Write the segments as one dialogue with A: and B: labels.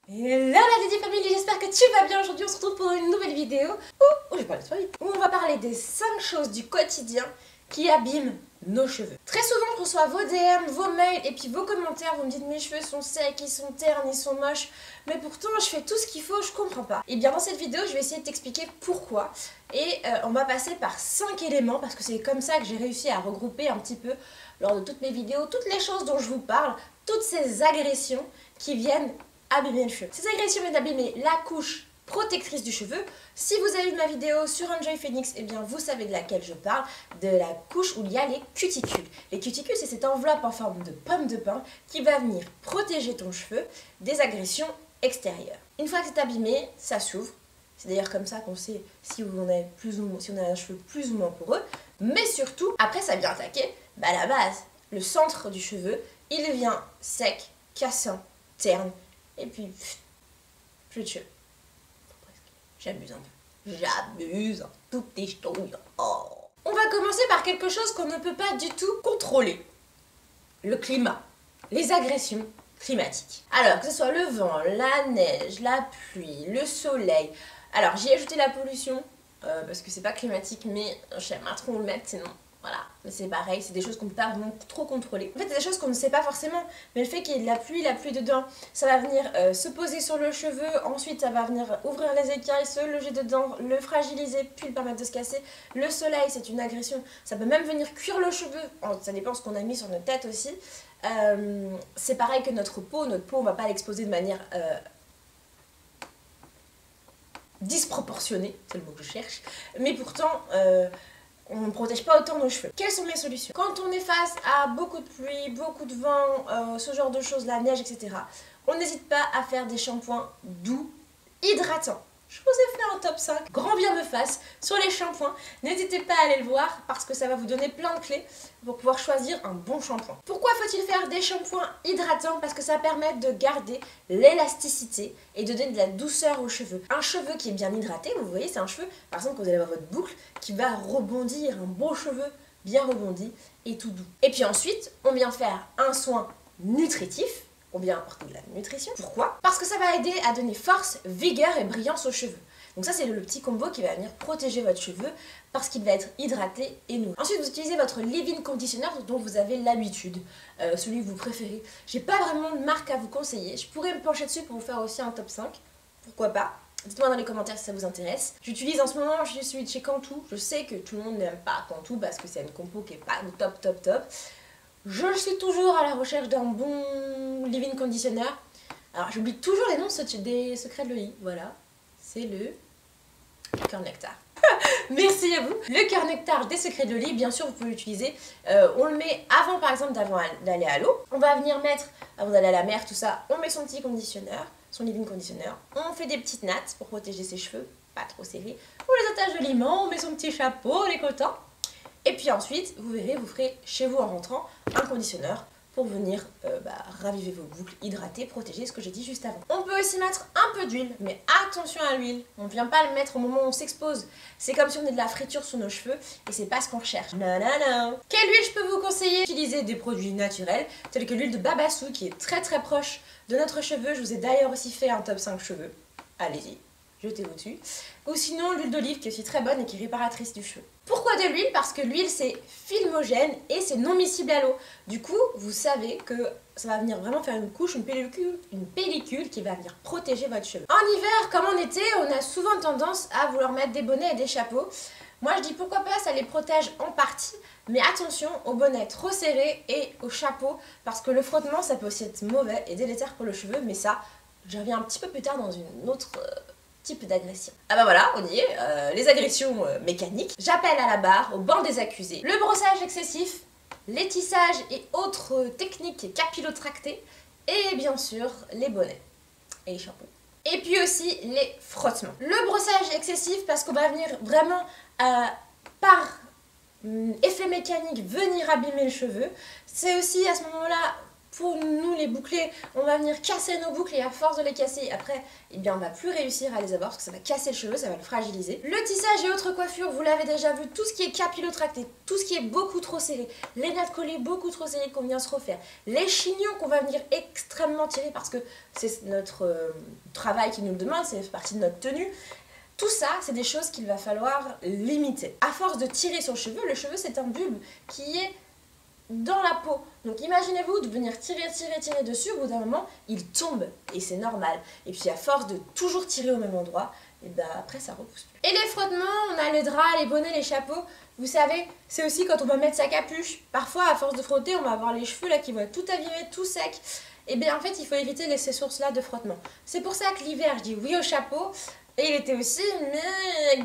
A: Hello la Didi Family, j'espère que tu vas bien. Aujourd'hui on se retrouve pour une nouvelle vidéo où je parle de toi, où on va parler des 5 choses du quotidien qui abîment nos cheveux. Très souvent je reçois vos DM, vos mails et puis vos commentaires. Vous me dites mes cheveux sont secs, ils sont ternes, ils sont moches, mais pourtant je fais tout ce qu'il faut, je comprends pas. Et bien dans cette vidéo je vais essayer de t'expliquer pourquoi. Et on va passer par 5 éléments parce que c'est comme ça que j'ai réussi à regrouper un petit peu lors de toutes mes vidéos, toutes les choses dont je vous parle, toutes ces agressions qui viennent abîmer le cheveu. Ces agressions viennent abîmer la couche protectrice du cheveu. Si vous avez vu ma vidéo sur Enjoy Phoenix, eh bien vous savez de laquelle je parle, de la couche où il y a les cuticules. Les cuticules, c'est cette enveloppe en forme de pomme de pin qui va venir protéger ton cheveu des agressions extérieures. Une fois que c'est abîmé, ça s'ouvre. C'est d'ailleurs comme ça qu'on sait si on a un cheveu plus ou moins poreux. Mais surtout, après ça vient attaquer la base, le centre du cheveu. Il devient sec, cassant, terne. Et puis, plus de cheveux. J'abuse un peu. J'abuse. Toutes les ch'touilles. Oh. On va commencer par quelque chose qu'on ne peut pas du tout contrôler. Le climat. Les agressions climatiques. Alors, que ce soit le vent, la neige, la pluie, le soleil. Alors, j'ai ajouté la pollution, parce que c'est pas climatique, mais j'aimerais trop le mettre, sinon... Voilà, mais c'est pareil, c'est des choses qu'on ne peut pas vraiment trop contrôler. En fait, c'est des choses qu'on ne sait pas forcément, mais le fait qu'il y ait de la pluie dedans, ça va venir se poser sur le cheveu, ensuite ça va venir ouvrir les écailles, se loger dedans, le fragiliser, puis le permettre de se casser. Le soleil, c'est une agression, ça peut même venir cuire le cheveu, ça dépend de ce qu'on a mis sur notre tête aussi. C'est pareil que notre peau, on ne va pas l'exposer de manière... disproportionnée, c'est le mot que je cherche, mais pourtant... on ne protège pas autant nos cheveux. Quelles sont mes solutions? Quand on est face à beaucoup de pluie, beaucoup de vent, ce genre de choses, la neige, etc., on n'hésite pas à faire des shampoings doux, hydratants. Je vous ai fait un top 5, grand bien me fasse, sur les shampoings. N'hésitez pas à aller le voir parce que ça va vous donner plein de clés pour pouvoir choisir un bon shampoing. Pourquoi faut-il faire des shampoings hydratants? Parce que ça permet de garder l'élasticité et de donner de la douceur aux cheveux. Un cheveu qui est bien hydraté, vous voyez, c'est un cheveu, par exemple, quand vous allez avoir votre boucle, qui va rebondir, un beau cheveu bien rebondi et tout doux. Et puis ensuite, on vient faire un soin nutritif. On vient apporter de la nutrition. Pourquoi? Parce que ça va aider à donner force, vigueur et brillance aux cheveux. Donc ça, c'est le petit combo qui va venir protéger votre cheveu parce qu'il va être hydraté et nourri. Ensuite, vous utilisez votre leave-in conditioner dont vous avez l'habitude, celui que vous préférez. J'ai pas vraiment de marque à vous conseiller. Je pourrais me pencher dessus pour vous faire aussi un top 5. Pourquoi pas? Dites-moi dans les commentaires si ça vous intéresse. J'utilise en ce moment, je suis de chez Cantu. Je sais que tout le monde n'aime pas Cantu parce que c'est une compo qui est pas top. Je suis toujours à la recherche d'un bon leave-in conditioner. Alors j'oublie toujours les noms des secrets de l'œil. Voilà, c'est le cœur nectar. Merci à vous. Le cœur nectar des secrets de l'œil, bien sûr vous pouvez l'utiliser. On le met avant par exemple d'aller à l'eau. On va venir mettre, avant d'aller à la mer, tout ça, on met son petit conditionneur, son leave-in conditioner. On fait des petites nattes pour protéger ses cheveux, pas trop serrés. On les attache joliment, on met son petit chapeau, les cotons. Et puis ensuite, vous verrez, vous ferez chez vous en rentrant un conditionneur pour venir raviver vos boucles, hydrater, protéger, ce que j'ai dit juste avant. On peut aussi mettre un peu d'huile, mais attention à l'huile. On ne vient pas le mettre au moment où on s'expose. C'est comme si on est de la friture sur nos cheveux et c'est pas ce qu'on recherche. Non. Quelle huile je peux vous conseiller? Utilisez des produits naturels, tels que l'huile de Babassou qui est très proche de notre cheveu. Je vous ai d'ailleurs aussi fait un top 5 cheveux. Allez-y. Jetez-vous dessus. Ou sinon l'huile d'olive qui est aussi très bonne et qui est réparatrice du cheveu. Pourquoi de l'huile? Parce que l'huile c'est filmogène et c'est non miscible à l'eau. Du coup, vous savez que ça va venir vraiment faire une couche, une pellicule qui va venir protéger votre cheveu. En hiver comme en été, on a souvent tendance à vouloir mettre des bonnets et des chapeaux. Moi je dis pourquoi pas, ça les protège en partie, mais attention aux bonnets trop serrés et aux chapeaux parce que le frottement ça peut aussi être mauvais et délétère pour le cheveu, mais ça, je reviens un petit peu plus tard dans une autre... type d'agression. Ah bah voilà, on y est, les agressions mécaniques. J'appelle à la barre, au banc des accusés. Le brossage excessif, les tissages et autres techniques capillotractées, et bien sûr les bonnets et les chapeaux. Et puis aussi les frottements. Le brossage excessif parce qu'on va venir vraiment par effet mécanique venir abîmer le cheveu. C'est aussi à ce moment-là pour nous les boucler, on va venir casser nos boucles et à force de les casser, après, eh bien on va plus réussir à les avoir parce que ça va casser le cheveu, ça va le fragiliser. Le tissage et autres coiffures, vous l'avez déjà vu, tout ce qui est capillotracté, tout ce qui est beaucoup trop serré, les nattes collées beaucoup trop serrées qu'on vient se refaire, les chignons qu'on va venir extrêmement tirer parce que c'est notre travail qui nous le demande, c'est partie de notre tenue. Tout ça, c'est des choses qu'il va falloir limiter. À force de tirer sur le cheveu c'est un bulbe qui est dans la peau. Donc imaginez-vous de venir tirer dessus, au bout d'un moment, il tombe et c'est normal. Et puis à force de toujours tirer au même endroit, et ben après ça repousse plus. Et les frottements, on a les draps, les bonnets, les chapeaux. Vous savez, c'est aussi quand on va mettre sa capuche. Parfois, à force de frotter, on va avoir les cheveux là qui vont être tout abîmés, tout secs. Et bien en fait, il faut éviter ces sources-là de frottement. C'est pour ça que l'hiver, je dis oui au chapeau. Et l'été aussi, mais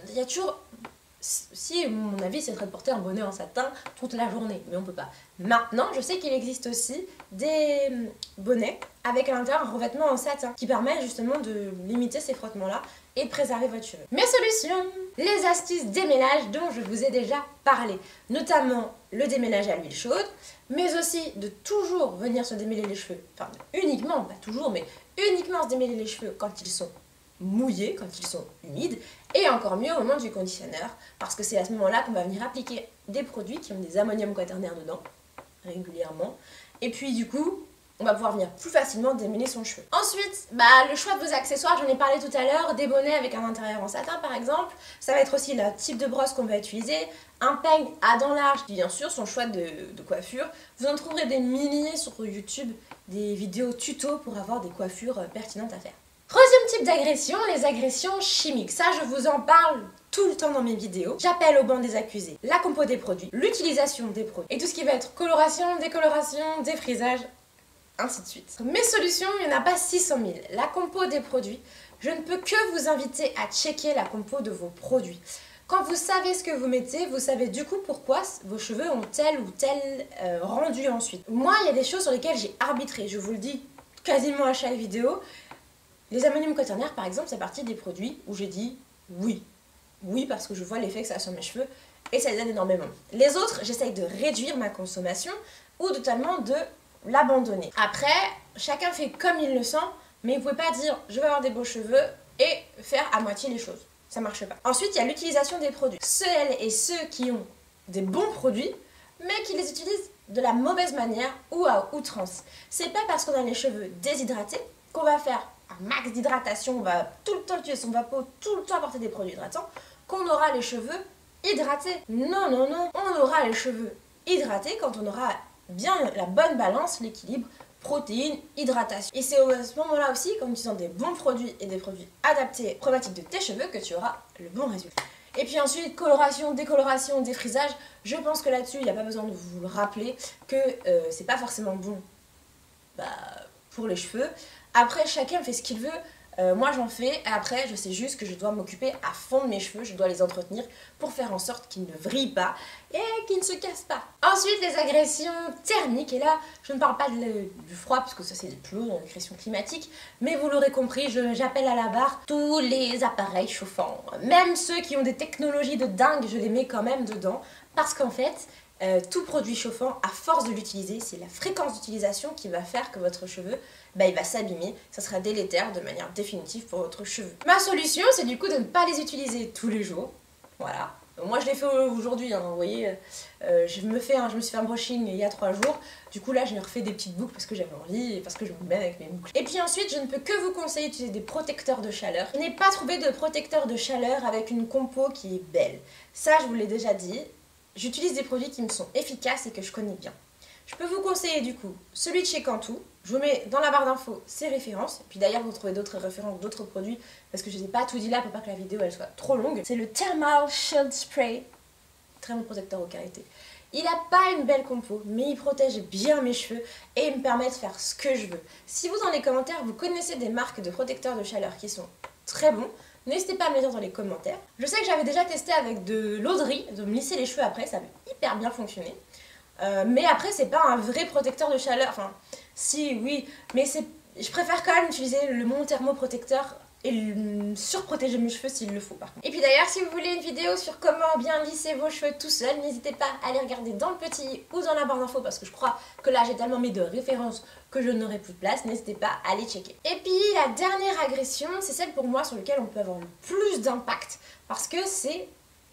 A: il y a toujours... Si, mon avis, c'est de porter un bonnet en satin toute la journée, mais on peut pas. Maintenant, je sais qu'il existe aussi des bonnets avec à l'intérieur un revêtement en satin qui permet justement de limiter ces frottements-là et de préserver votre cheveu. Mes solutions, les astuces démêlage dont je vous ai déjà parlé, notamment le démêlage à l'huile chaude, mais aussi de toujours venir se démêler les cheveux, enfin uniquement, pas toujours, mais uniquement se démêler les cheveux quand ils sont mouillés, quand ils sont humides, et encore mieux au moment du conditionneur, parce que c'est à ce moment-là qu'on va venir appliquer des produits qui ont des ammonium quaternaire dedans, régulièrement, et puis du coup, on va pouvoir venir plus facilement démêler son cheveu. Ensuite, le choix de vos accessoires, j'en ai parlé tout à l'heure, des bonnets avec un intérieur en satin par exemple, ça va être aussi le type de brosse qu'on va utiliser, un peigne à dents larges, bien sûr, son choix de coiffure. Vous en trouverez des milliers sur YouTube, des vidéos tuto pour avoir des coiffures pertinentes à faire. Troisième type d'agression, les agressions chimiques. Ça, je vous en parle tout le temps dans mes vidéos. J'appelle au banc des accusés la compo des produits, l'utilisation des produits et tout ce qui va être coloration, décoloration, défrisage, ainsi de suite. Mes solutions, il n'y en a pas 600 000. La compo des produits, je ne peux que vous inviter à checker la compo de vos produits. Quand vous savez ce que vous mettez, vous savez du coup pourquoi vos cheveux ont tel ou tel rendu ensuite. Moi, il y a des choses sur lesquelles j'ai arbitré, je vous le dis quasiment à chaque vidéo. Les ammonium quaternaire, par exemple, c'est partie des produits où j'ai dit oui. Oui, parce que je vois l'effet que ça a sur mes cheveux et ça les aide énormément. Les autres, j'essaye de réduire ma consommation ou totalement de l'abandonner. Après, chacun fait comme il le sent, mais vous pouvez pas dire je vais avoir des beaux cheveux et faire à moitié les choses. Ça marche pas. Ensuite, il y a l'utilisation des produits. Celles et ceux qui ont des bons produits, mais qui les utilisent de la mauvaise manière ou à outrance. C'est pas parce qu'on a les cheveux déshydratés qu'on va faire un max d'hydratation, on va tout le temps utiliser son vapeau, tout le temps apporter des produits hydratants, qu'on aura les cheveux hydratés. Non, non, non, on aura les cheveux hydratés quand on aura bien la bonne balance, l'équilibre, protéines, hydratation. Et c'est à ce moment-là aussi, qu'en utilisant des bons produits et des produits adaptés, problématiques de tes cheveux, que tu auras le bon résultat. Et puis ensuite, coloration, décoloration, défrisage, je pense que là-dessus, il n'y a pas besoin de vous le rappeler que c'est pas forcément bon pour les cheveux. Après, chacun fait ce qu'il veut. Moi, j'en fais. Et après, je sais juste que je dois m'occuper à fond de mes cheveux. Je dois les entretenir pour faire en sorte qu'ils ne vrillent pas et qu'ils ne se cassent pas. Ensuite, les agressions thermiques. Et là, je ne parle pas du froid, parce que ça, c'est plus haut dans l'agression climatique. Mais vous l'aurez compris, j'appelle à la barre tous les appareils chauffants. Même ceux qui ont des technologies de dingue, je les mets quand même dedans. Parce qu'en fait... tout produit chauffant, à force de l'utiliser, c'est la fréquence d'utilisation qui va faire que votre cheveu, il va s'abîmer, ça sera délétère de manière définitive pour votre cheveu. Ma solution, c'est du coup de ne pas les utiliser tous les jours, voilà. Moi je l'ai fait aujourd'hui, hein, vous voyez, je me suis fait un brushing il y a 3 jours, du coup là je me refais des petites boucles parce que j'avais envie et parce que je me mets avec mes boucles. Et puis ensuite, je ne peux que vous conseiller d'utiliser des protecteurs de chaleur. Je n'ai pas trouvé de protecteur de chaleur avec une compo qui est belle. Ça, je vous l'ai déjà dit. J'utilise des produits qui me sont efficaces et que je connais bien. Je peux vous conseiller du coup celui de chez Cantu. Je vous mets dans la barre d'infos ses références. Et puis d'ailleurs, vous trouvez d'autres références, d'autres produits, parce que je ne les ai pas tout dit là pour pas que la vidéo elle soit trop longue. C'est le Thermal Shield Spray. Très bon protecteur aux qualités. Il n'a pas une belle compo, mais il protège bien mes cheveux et il me permet de faire ce que je veux. Si vous, dans les commentaires, vous connaissez des marques de protecteurs de chaleur qui sont très bons, n'hésitez pas à me le dire dans les commentaires. Je sais que j'avais déjà testé avec de l'eau de riz, de me lisser les cheveux après, ça avait hyper bien fonctionné. Mais après, c'est pas un vrai protecteur de chaleur. Enfin, si, oui, mais Je préfère quand même utiliser le mon thermoprotecteur et surprotéger mes cheveux s'il le faut par contre. Et puis d'ailleurs, si vous voulez une vidéo sur comment bien lisser vos cheveux tout seul, n'hésitez pas à les regarder dans le petit ou dans la barre d'infos parce que je crois que là j'ai tellement mis de références que je n'aurai plus de place, n'hésitez pas à les checker. Et puis la dernière agression, c'est celle pour moi sur laquelle on peut avoir le plus d'impact parce que c'est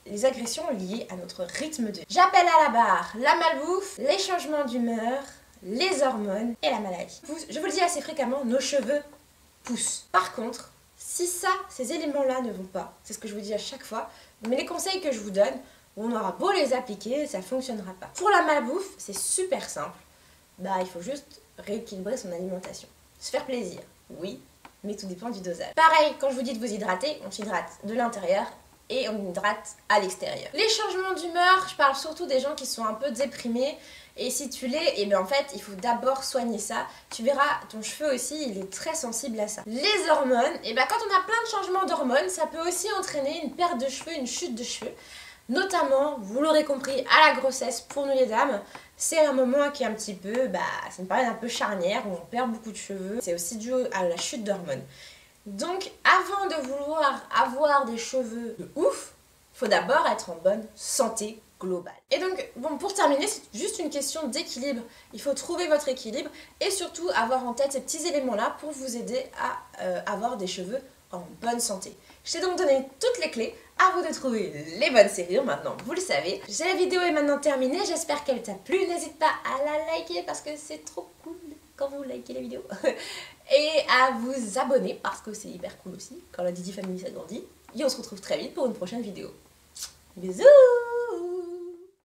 A: les agressions liées à notre rythme de vie. J'appelle à la barre la malbouffe, les changements d'humeur, les hormones et la maladie. Je vous le dis assez fréquemment, nos cheveux poussent. Par contre, si ces éléments-là ne vont pas, c'est ce que je vous dis à chaque fois, mais les conseils que je vous donne, on aura beau les appliquer, ça ne fonctionnera pas. Pour la malbouffe, c'est super simple. Il faut juste rééquilibrer son alimentation. Se faire plaisir, oui, mais tout dépend du dosage. Pareil, quand je vous dis de vous hydrater, on s'hydrate de l'intérieur et on hydrate à l'extérieur. Les changements d'humeur, je parle surtout des gens qui sont un peu déprimés. Et si tu l'es, et bien en fait, il faut d'abord soigner ça. Tu verras, ton cheveu aussi, il est très sensible à ça. Les hormones, et bien quand on a plein de changements d'hormones, ça peut aussi entraîner une perte de cheveux, une chute de cheveux. Notamment, vous l'aurez compris, à la grossesse, pour nous les dames, c'est un moment qui est un petit peu, c'est une période un peu charnière où on perd beaucoup de cheveux. C'est aussi dû à la chute d'hormones. Donc, avant de vouloir avoir des cheveux de ouf, il faut d'abord être en bonne santé globale. Et donc, bon, pour terminer, c'est juste une question d'équilibre. Il faut trouver votre équilibre et surtout avoir en tête ces petits éléments-là pour vous aider à avoir des cheveux en bonne santé. Je t'ai donc donné toutes les clés, à vous de trouver les bonnes serrures maintenant, vous le savez. La vidéo est maintenant terminée, j'espère qu'elle t'a plu. N'hésite pas à la liker parce que c'est trop cool quand vous likez les vidéos. Et à vous abonner parce que c'est hyper cool aussi quand la Didi Family s'agrandit. Et on se retrouve très vite pour une prochaine vidéo. Bisous!